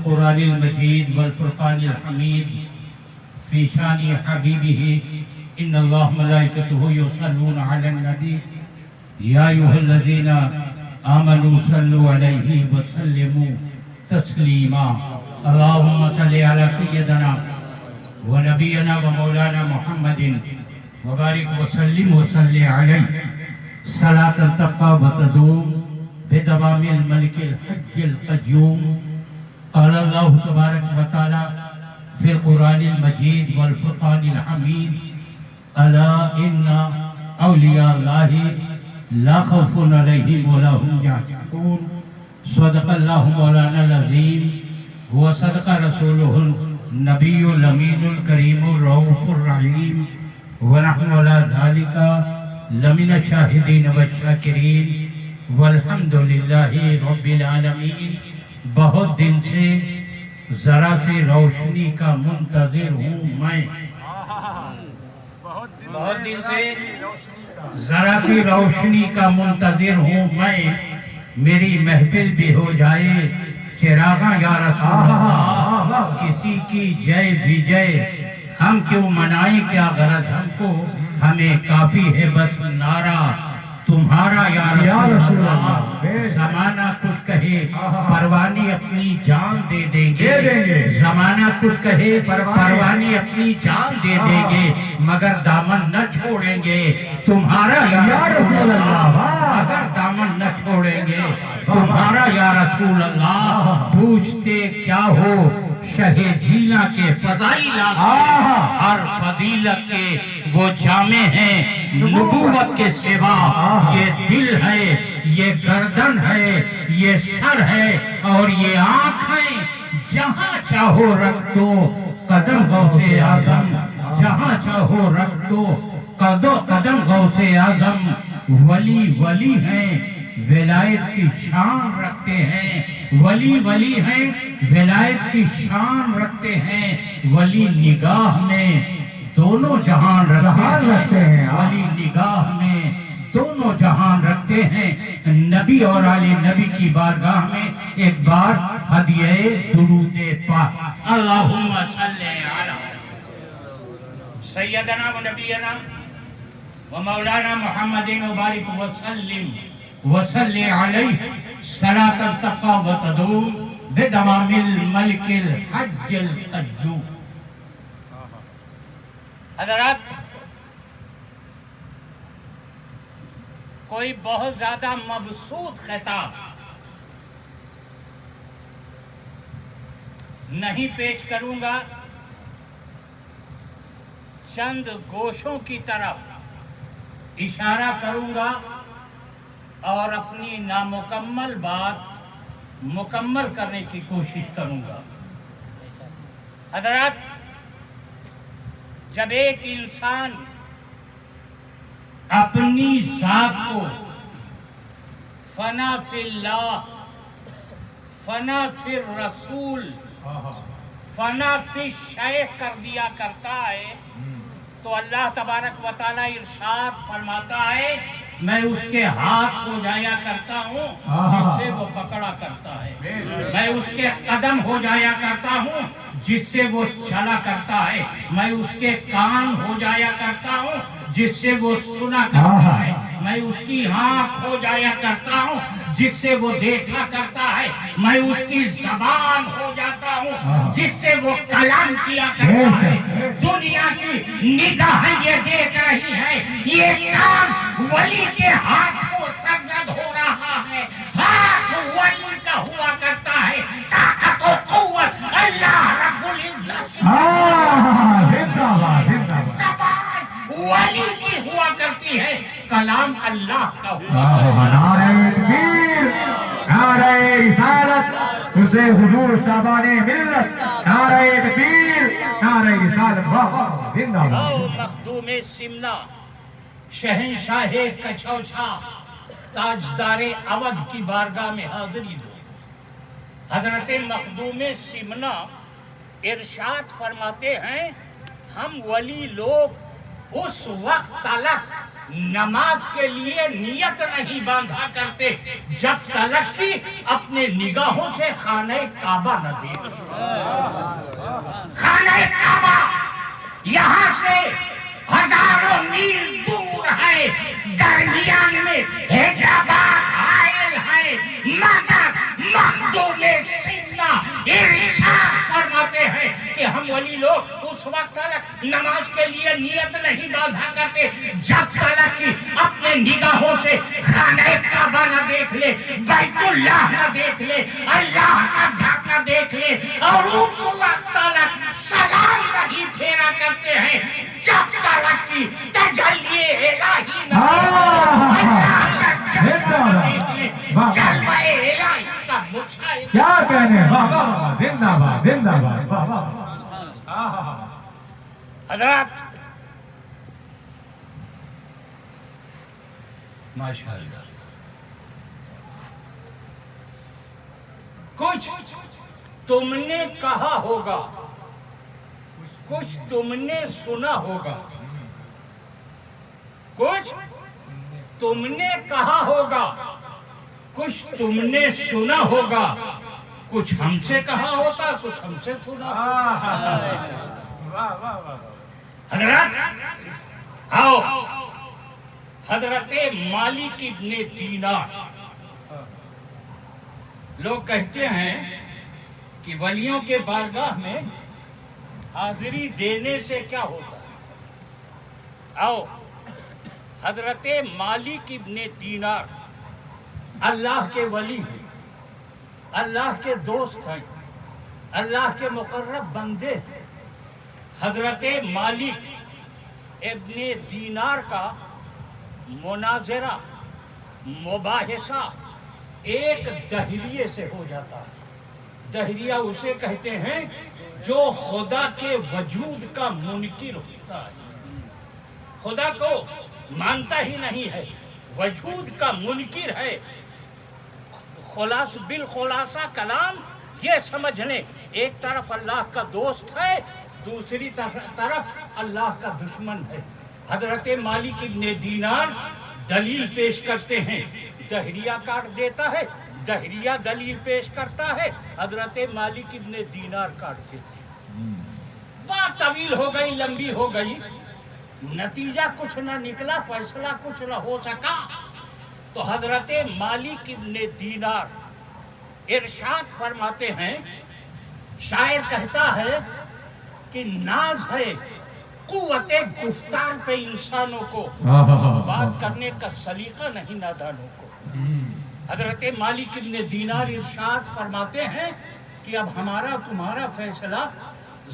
القرآن المجيد والفرقان الحميد في شان حبيبه إن الله ملائكته يصلون على النبي يا أيها الذين آمنوا صلوا عليه وسلموا تسليما اللهم صل على سيدنا ونبينا ومولانا محمد وبارك وسلم وصلي عليه صلاة تبقى وتدوم بدوام الملك الحج القيوم قال الله تبارك وتعالى في القرآن المجيد والفرقان الحميد ألا إن أولياء الله لا خوف عليهم ولا هم يحزنون صدق الله مولانا العظيم وصدق رسوله النبي الأمين الكريم الرؤوف الرحيم ونحن على ذلك لمن الشاهدين والشاكرين والحمد لله رب العالمين بہت دن سے ذرا سی روشنی کا منتظر ہوں میں بہت دن سے ذرا سی روشنی کا منتظر ہوں میں میری محفل بھی ہو جائے چراغاں یا رسول اللہ کسی کی جے بھی جے ہم کیوں منائیں کیا غرض ہم کو ہمیں کافی ہے بس نعرہ تمہارا یا رسول اللہ زمانہ کچھ کہے پروانی اپنی جان دے دیں گے زمانہ کچھ کہے پروانی اپنی جان دے دیں گے مگر دامن نہ چھوڑیں گے تمہارا یا رسول اللہ اگر دامن نہ چھوڑیں گے تمہارا یا رسول اللہ پوچھتے کیا ہو شہ جینا کے فضائلات ہر فضیلت کے وہ جامع ہیں نبوت کے سوا یہ دل ہے یہ گردن ہے یہ سر ہے اور یہ آنکھ ہے جہاں چاہو رکھ دو قدم غوث اعظم جہاں چاہو رکھ دو قدم غوث اعظم ولی ولی ہیں ولایت کی شان رکھتے ہیں ولی ولی ہیں ولایت کی شان رکھتے ہیں ولی نگاہ میں دونوں جہان رکھتے ہیں ولی نگاہ میں دونوں جہان رکھتے ہیں نبی اور آل نبی کی بارگاہ میں ایک بار ہدیہ درود پاک اللہم صلی علی سیدنا و نبینا و مولانا محمد مبارک وسلم وصلی علیہ صلاة تبقى وتدوم بدوام الملک الحج القیوم حضرات کوئی بہت زیادہ مبسوط خطاب نہیں پیش کروں گا چند گوشوں کی طرف اشارہ کروں گا اور اپنی نامکمل بات مکمل کرنے کی کوشش کروں گا حضرات جب ایک انسان اپنی ذات کو فنا فی اللہ فنا فی الرسول فنا فی الشیخ کر دیا کرتا ہے تو اللہ تبارک و تعالی ارشاد فرماتا ہے میں اس کے ہاتھ کو جایا کرتا ہوں جس سے وہ پکڑا کرتا ہے میں اس کے قدم ہو جایا کرتا ہوں جس سے وہ چلا کرتا ہے میں اس کے کان ہو جایا کرتا ہوں جس سے وہ سنا کرتا ہے میں اس کی آنکھ ہو جایا کرتا ہوں جس سے وہ دیکھا کرتا ہے میں اس کی زبان ہو جاتا ہوں جس سے وہ کلام کیا کرتا ہے دنیا کی نگاہیں یہ دیکھ رہی ہے یہ کام ولی کے ہاتھ کو سرزد ہو رہا ہے ہاتھ ولی کا ہوا کرتا ہے طاقت و قوت اللہ رب العزت زبان ولی کی ہوا کرتی ہے کلام اللہ کا ہوا نعرہ تکبیر نعرہ رسالت اسے حضور صاحبان ملت نعرہ تکبیر نعرہ رسالت زندہ باد مخدوم سمنا شہنشاہ کچھوچھا تاجدار اودھ کی بارگاہ میں حاضری دو حضرت مخدوم سمنا ارشاد فرماتے ہیں ہم ولی لوگ اس وقت تلک نماز کے لیے نیت نہیں باندھا کرتے جب تلک کہ اپنے نگاہوں سے خانہ کعبہ نہ دیکھیں۔ خانہ کعبہ یہاں سے ہزاروں میل دور ہے، درمیان میں حجابات حائل ہے، مگر مخدوم سنہ ارشاد فرماتے ہیں کہ ہم ولی لوگ اس وقت تک نماز کے لیے نیت نہیں باندھا کرتے جب تک کہ اپنے نگاہوں سے خانہ کعبہ نہ دیکھ لے، بیت اللہ نہ دیکھ لے، اللہ کا گھر نہ دیکھ لے، اور اس وقت تک سلام نہیں پھیرا کرتے ہیں جب تک کہ تجلی الہی نہ اللہ کا جلوہ نہ دیکھ لے، جلوہ الہی کا مشاہدہ۔ کیا کہنے، واہ واہ، زندہ باد، زندہ باد، واہ واہ۔ حضرات ماشاءاللہ، کچھ تم نے کہا ہوگا، کچھ تم نے سنا ہوگا، کچھ تم نے کہا ہوگا، کچھ تم نے سنا ہوگا، کچھ ہم سے کہا ہوتا، کچھ ہم سے سنا ہوتا۔ حضرت آؤ، حضرت مالک ابن دینار، لوگ کہتے ہیں کہ ولیوں کے بارگاہ میں حاضری دینے سے کیا ہوتا ہے۔ آؤ، حضرت مالک ابن دینار اللہ کے ولی ہیں، اللہ کے دوست ہیں، اللہ کے مقرب بندے ہیں۔ حضرت مالک ابن دینار کا مناظرہ، مباحثہ ایک دہریے سے ہو جاتا ہے۔ دہریہ اسے کہتے ہیں جو خدا کے وجود کا منکر ہوتا ہے، خدا کو مانتا ہی نہیں ہے، وجود کا منکر ہے۔ بالخلاصہ کلام یہ سمجھ لیں، ایک طرف اللہ کا دوست ہے، دوسری طرف اللہ کا دشمن ہے۔ حضرت مالک ابن دینار دلیل پیش کرتے ہیں، دہریہ کاٹ دیتا ہے، دہریہ دلیل پیش کرتا ہے، حضرت مالک ابن دینار کاٹ دیتے ہیں۔ بات طویل ہو گئی، لمبی ہو گئی، نتیجہ کچھ نہ نکلا، فیصلہ کچھ نہ ہو سکا۔ تو حضرت مالک ابن دینار ارشاد فرماتے ہیں، شاعر کہتا ہے کہ ناز ہے قوت گفتار پہ انسانوں کو، بات کرنے کا سلیقہ نہیں نادانوں کو۔ حضرت مالک ابن دینار ارشاد فرماتے ہیں کہ اب ہمارا تمہارا فیصلہ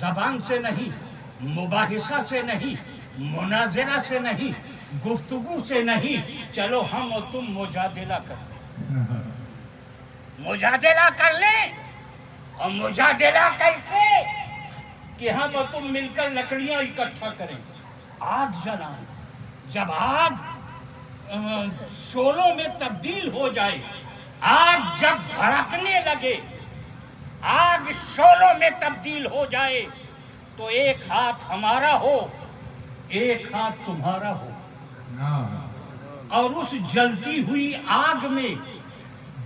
زبان سے نہیں، مباحثہ سے نہیں، مناظرہ سے نہیں، گفتگو سے نہیں، چلو ہم اور تم مجادلہ کر لیں، مجادلہ کر لیں۔ اور مجادلہ کیسے؟ کہ ہم اور تم مل کر لکڑیاں اکٹھا کریں، آگ جلائیں، جب آگ شعلوں میں تبدیل ہو جائے، آگ جب بھڑکنے لگے، آگ شعلوں میں تبدیل ہو جائے، تو ایک ہاتھ ہمارا ہو، ایک ہاتھ تمہارا ہو، اور اس جلتی ہوئی آگ میں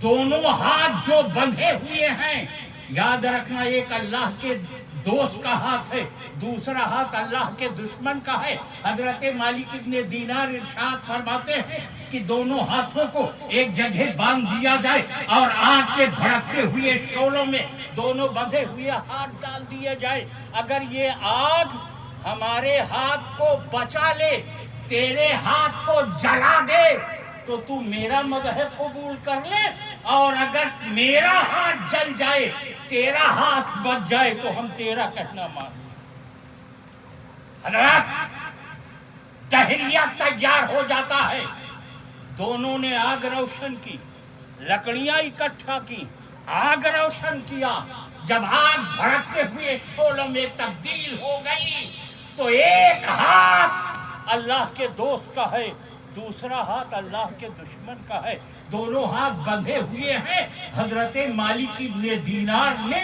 دونوں ہاتھ جو بندھے ہوئے ہیں، یاد رکھنا ایک اللہ کے دوست کا ہاتھ ہے، دوسرا ہاتھ اللہ کے دشمن کا ہے۔ حضرت مالک ابن دینار ارشاد فرماتے ہیں کہ دونوں ہاتھوں کو ایک جگہ باندھ دیا جائے اور آگ کے بھڑکتے ہوئے شعلوں میں دونوں بندھے ہوئے ہاتھ ڈال دیے جائے۔ اگر یہ آگ ہمارے ہاتھ کو بچا لے، تیرے ہاتھ کو جلا دے، تو تو میرا مذہب قبول کر لے، اور اگر میرا ہاتھ جل جائے، تیرا ہاتھ بچ جائے، تو ہم تیرا کہنا مان لیں۔ حضرات، تہریہ تیار ہو جاتا ہے، دونوں نے آگ روشن کی، لکڑیاں اکٹھا کی، آگ روشن کیا۔ جب آگ بھڑکتے ہوئے شعلوں میں تبدیل ہو گئی، تو ایک ہاتھ اللہ کے دوست کا ہے، دوسرا ہاتھ اللہ کے دشمن کا ہے، دونوں ہاتھ بندھے ہوئے ہیں۔ حضرت مالک ابن دینار نے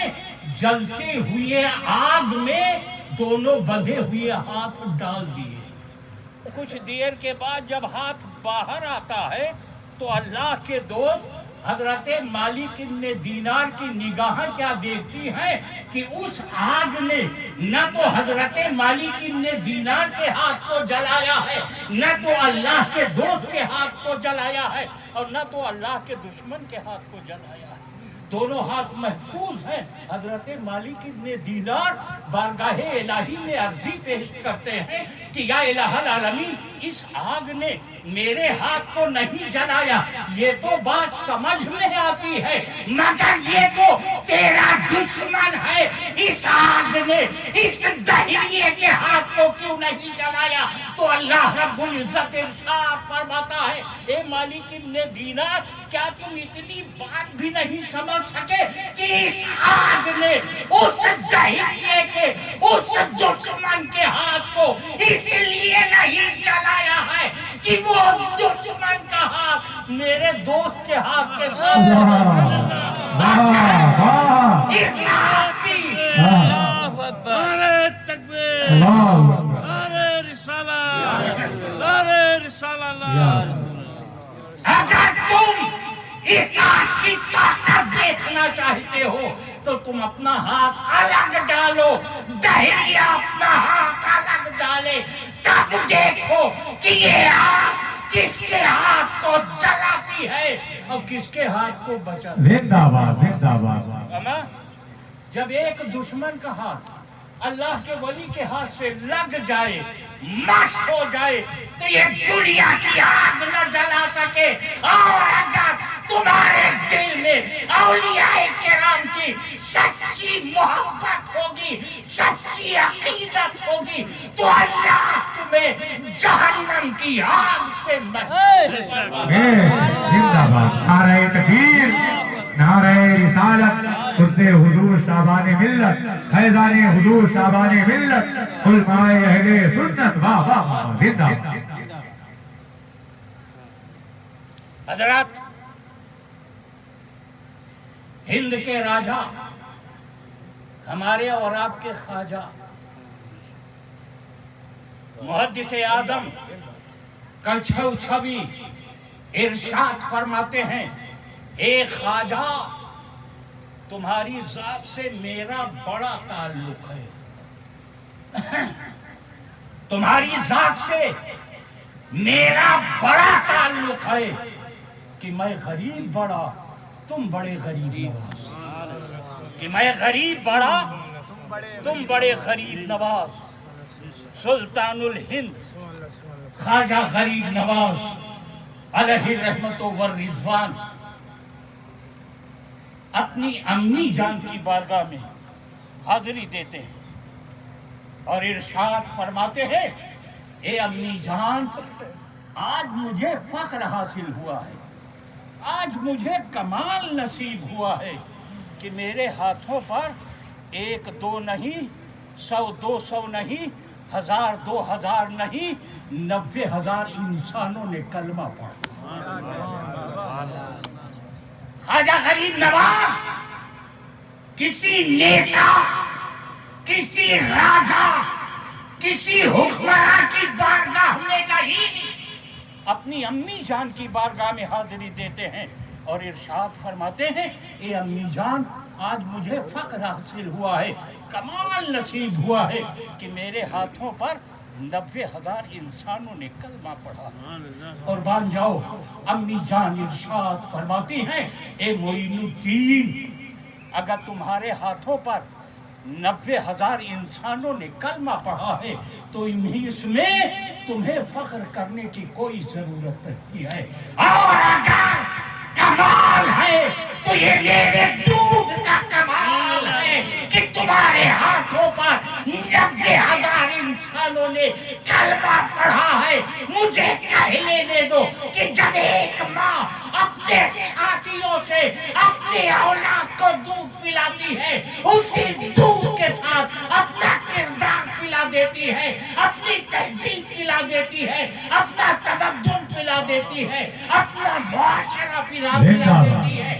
جلتے ہوئے آگ میں دونوں بندھے ہوئے ہاتھ ڈال دیے۔ کچھ دیر کے بعد جب ہاتھ باہر آتا ہے تو اللہ کے دوست حضرت مالک ابن دینار کی نگاہیں کیا دیکھتی ہیں کہ اس آگ نے نہ تو حضرت مالک ابن دینار کے ہاتھ کو جلایا ہے، نہ تو اللہ کے دوست کے ہاتھ کو جلایا ہے، اور نہ تو اللہ کے دشمن کے ہاتھ کو جلایا ہے۔ دونوں ہاتھ محفوظ ہیں۔ حضرت مالک ابن دینار بارگاہ الہی میں عرضی پیش کرتے ہیں کہ یا الہ العالمین، اس آگ نے میرے ہاتھ کو نہیں جلایا، یہ تو بات سمجھ میں آتی ہے، مگر یہ تو تیرا دشمن ہے، اس آگ نے اس دہریے کے ہاتھ کو کیوں نہیں جلایا؟ تو اللہ رب العزت ارشاد فرماتا ہے، اے مالک ابن دینار، کیا تم اتنی بات بھی نہیں سمجھ سکے کہ اس آگ نے اس دہریے کے اس دشمن کے ہاتھ کو اس لیے نہیں جلایا ہے کہ وہ دشمن کا ہاتھ میرے دوست کے ہاتھ کے ساتھ اس آگ کی نعرہ تکبیر، نعرہ رسالت، نعرہ رسالت۔ اگر تم اس آگ کی طاقت دیکھنا چاہتے ہو تو تم اپنا ہاتھ الگ ڈالو، دہریہ اپنا ہاتھ الگ ڈالے، تب دیکھو کہ یہ آگ کس کے ہاتھ کو جلاتی ہے اور کس کے ہاتھ کو بچاتی ہے۔ زندہ باد، زندہ باد۔ اما جب ایک دشمن کا ہاتھ اللہ کے ولی کے ہاتھ سے لگ جائے، مس ہو جائے، تو یہ دنیا کی آگ نہ جلا سکے۔ اور اگر تمہارے دل میں اولیاء کرام کی سچی محبت ہوگی، سچی عقیدت ہوگی، تو اللہ تمہیں جہنم کی آگ سے محفوظ زندہ باد۔ نعرہ تکبیر، نعرہ رسالت، خود حضور صاحبان ملت، فیضان حضور صاحبان ملت، علماء اہل سنت، واہ واہ واہ، زندہ باد۔ حضرات، ہند کے راجہ، ہمارے اور آپ کے خواجہ محدث اعظم کچھو چھوی ارشاد فرماتے ہیں، اے خواجہ، تمہاری ذات سے میرا بڑا تعلق ہے، تمہاری ذات سے میرا بڑا تعلق ہے کہ میں غریب بڑا، تم بڑے غریب نواز، کہ میں غریب بڑا، تم بڑے غریب نواز۔ سلطان الہند خواجہ غریب نواز علیہ رحمت و رضوان اپنی امی جان کی بارگاہ میں حاضری دیتے ہیں اور ارشاد فرماتے ہیں، اے امی جان، آج مجھے فخر حاصل ہوا ہے، آج مجھے کمال نصیب ہوا ہے کہ میرے ہاتھوں پر 1 2 نہیں، 100 200 نہیں، 1000 2000 نہیں، 90,000 انسانوں نے کلمہ پڑھا۔ خواجہ غریب نواز کسی نیتا، کسی راجہ، کسی حکمراں کی بارگاہ میں نہیں، اپنی امی جان کی بارگاہ میں حاضری دیتے ہیں اور ارشاد فرماتے ہیں، اے امی جان، آج مجھے فخر حاصل ہوا ہے، کمال نصیب ہوا ہے کہ میرے ہاتھوں پر 90,000 انسانوں نے کلمہ پڑھا۔ قربان جاؤ، امی جان ارشاد فرماتی ہیں، اے معین الدین، اگر تمہارے ہاتھوں پر 90,000 انسانوں نے کلمہ پڑھا ہے تو اس میں تمہیں فخر کرنے کی کوئی ضرورت نہیں ہے، اور اگر کمال ہے تو یہ میرے دودھ کا کمال ہے کہ تمہارے ہاتھوں پر 90,000 انسانوں نے کلمہ پڑھا ہے۔ مجھے کہنے دے دو کہ جب ایک ماں اپنے چھاتیوں سے اپنی اولاد کو دودھ پلاتی ہے، اسی دودھ کے ساتھ اپنا کردار پلا دیتی ہے، اپنی تہذیب پلا دیتی ہے، اپنا تمدن پلا دیتی ہے، اپنا معاشرہ پلا دیتی ہے۔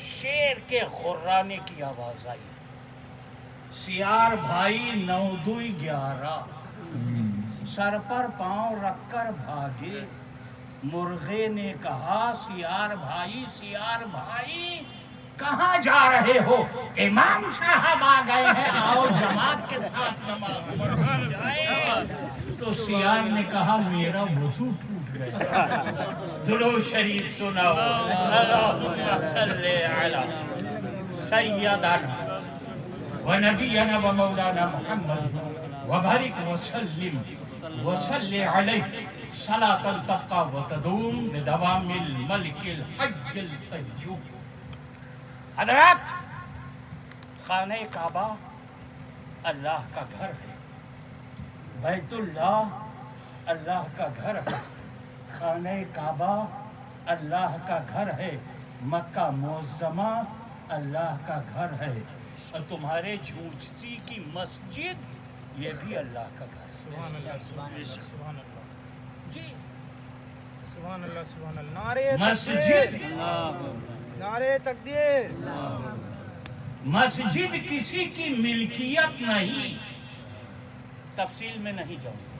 شیر کے غرانے کی آواز آئی، سیار بھائی 9 2 11، سر پر پاؤں رکھ کر بھاگے، مرغے نے کہا سیار بھائی کہاں جا رہے ہو؟ امام صاحب آ گئے ہیں، آؤ جماعت کے ساتھ نماز پڑھ جائے۔ تو سیار نے کہا میرا وضو ٹوٹ گیا۔ درود شریف سناؤ، اللہم صلی علی سیدنا و نبینا و مولانا محمد وبارک وسلم وصلی علیہ صلاۃ تبقى وتدوم بدوام الملک الحج القیوم۔ حضرات، خانہ کعبہ اللہ کا گھر ہے، بیت اللہ اللہ کا گھر ہے، خانہ کعبہ اللہ کا گھر ہے، مکہ معظمہ اللہ کا گھر ہے، اور تمہارے جھوجھسی کی مسجد یہ بھی اللہ کا گھر ہے۔ سبحان اللہ سبحان اللہ جی، سبحان اللہ سبحان اللہ، نعرہ مسجد تکبیر، نعرہ تکبیر۔ مسجد کسی کی ملکیت نہیں، تفصیل میں نہیں جاؤں گا۔